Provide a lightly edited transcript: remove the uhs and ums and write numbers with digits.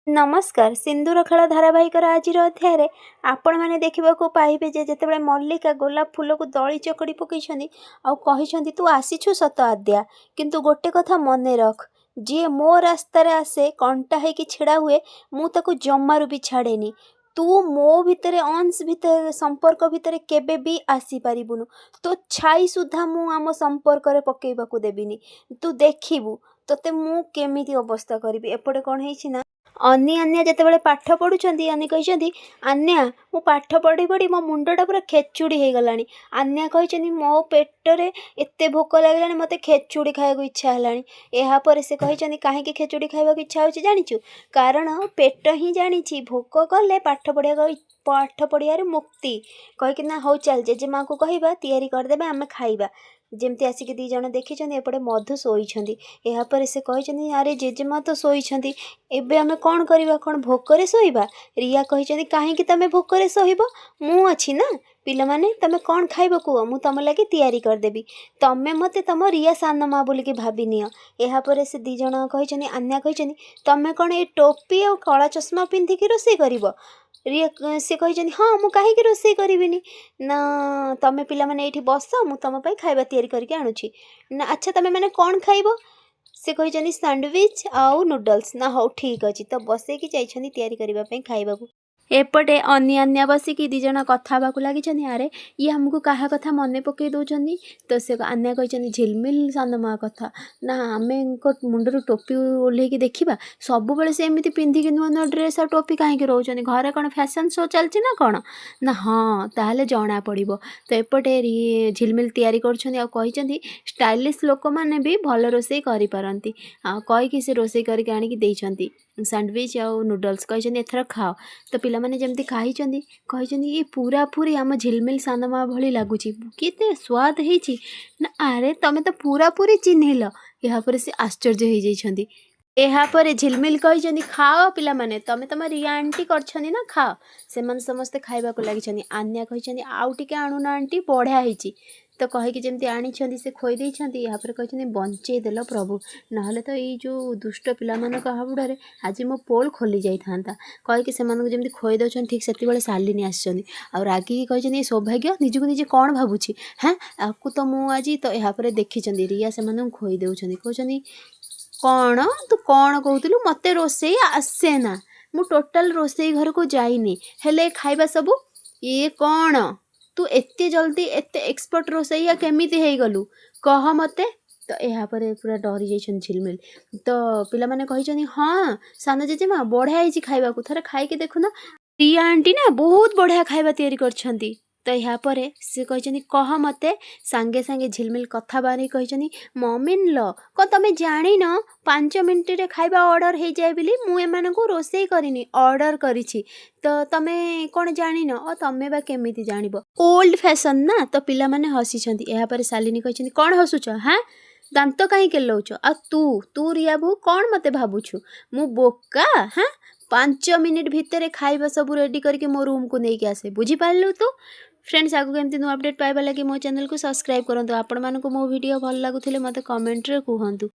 नमस्कार सिंदूर खेल धारावाहिक आज अध्याय आपण मैंने देखा पाइबे जितेबाला मल्लिका गोलाप फूल को दली चकड़ी पकई आउ तू आसीछु सत आद्या किंतु गोटे कथा मन रख जी मो रास्तार आसे कंटा है कि छिड़ा हुए मुझे जमारू भी छाड़ेनी तू मो भितर अंश भितर संपर्क भितर केबे भी आसी पारिबुनु तो छाई सुधा मु आम संपर्क रे पकेइबाकू देबिनी तू देखिबू तोते मु केमिति अवस्था करिबी एपटे कोन हेछि ना अनी अन्या जितेबाला पाठ पढ़ुंट अनी कहते आन्या मु पाठ पढ़ी पढ़ी मो मुंडटा पूरा खेचुड़ी हो गला आन्या कहते मो पेटरे एते भोक लगे मत खेचुड़ी खाया इच्छा है यापर से कहते कहीं खेचुड़ी खावा इच्छा हो जाचु कारण पेट ही जानी भोक कले पाठ पढ़िया मुक्ति कहीकिना हौ चल जेजेमा को कहवा तैयारी करदे आम खाइबा जमती आसिक दी जन देखी एपटे मधु शोइछंती यापर से कहते अरे जेजेमा तो शोइछंती एबे आमे कौन करवा कौन भोकरे शोइबा रिया कहते कहीं तमें भोकरे शोइब मु अच्छी ना पिला माने तमें कौन खाइब कुह मु तुम लगे तैयारी करदेबी तमें मते तुम रिया सान माँ बोलिकी भाभी नियो यापर से दी जन कहते आन्या कहते तमें कौन ये टोपी और कला चश्मा पिंधिकी रोषे कर रिया से कहते हाँ मु कहीं रोषे करी ना तमें पिला माने ये बस मु तुम खाଇବା तैयारी करके आणुची ना अच्छा तमें मैंने कौन खाइब से कहते सैंडविच आउ नूडल्स ना हो ठीक अच्छे तो बसैकी जाइछंती तैयारी करने खाइबा एपटे अनी अन्या बसिकी दी जन कथा लगी अरे ये हमको क्या कथा मन पकई दौरान तो से अन्या कहते झिलमिल सान माँ कथा ना आम मुंडर टोपी ओल्ल देखा सब बेले से एमती पिंधिकी नुआ नुआ ड्रेस और टोपी कहीं रोचे घरे कौन फैशन शो चलती ना कौन ना हाँ ताहले जना पड़ो तो एपटे झिलमिल तैयारी कर स्टाइलिश लोक मैंने भी भल रोषे करपारती कहीकि से रोषे करके आनिकी सैंडविच आउ नूडल्स कहते एथर खाओ तो पिला माने जमती खाई ये पूरा पूरी आम झिलमिल सान माँ भली लगुच केते स्वाद है ना अरे तमें तो पूरा पूरी चिन्हिल यापर से आश्चर्य हो जाइछंती यापर झिलमिल कहते खाओ पिला माने तमें तुम रिया आंटी करछनी ना खाओ से समस्ते खाइबा को लगी आन्या कहते आउ टिके आणुना आंटी बढ़िया होइछि तो कहीकि जमती आनी से खोई देइछंती यापर कहते बंचे देल प्रभु ना तो ये जो दुष्ट पिला मानक हाबुड़े आज मो पोल खोली जाता कहीकि से जमी खोई दौरान ठीक से सालिनी आसछंती आ रागिकी कहते सौभाग्य निजको निजे कौन भावुची हाँ आपको तो मुझे तो यापर देखी रिया से खोई दौरान कहते कौन तू कौन कहतलु मते रोषे आसे ना मु टोटाल रोषे घर को जाइनी हेले खाइबा सबू ये कौन तू एते जल्दी एते एक्सपर्ट रोषैया केमिति हे गलु कह मते तो यापर पूरा डरी जाइछन झिलमिल तो पिला माने कहिछनी हाँ सान जेजेमा बढ़िया होइछि खाइबा को थरे खाई के देखुना रिया आंटी ना बहुत बढ़िया खाइबा तैयारी करछंती तो यापर से कहते कह मते सांगे सांगे झिलमिल कथा बारी कहते मम्मी लो क तमें जान 5 मिनट रे खाइबा ऑर्डर हो जाए बोली मुझे रोषे करनी ऑर्डर करिछि तो तमें कौन जान और तमें बा केमिति जानिबो ओल्ड फैशन ना तो पिला माने हसीछंती यापर शालिनी कहते कौन हसुच हाँ दांत कहीं केलौच आ तू तू रिया बहू कौन मते भावुछु मु बोका हाँ 5 मिनिट भितर खाइबा सब रेडी करके मो रूम को नहीं आसे बुझी पारलु तू फ्रेंड्स आगु केमती नुआ अपडेट पाइबा लगी मो चैनल को सब्सक्राइब करंतु आपण मानको मो वीडियो भल लागुथिले मते कमेंट रे कहंतु।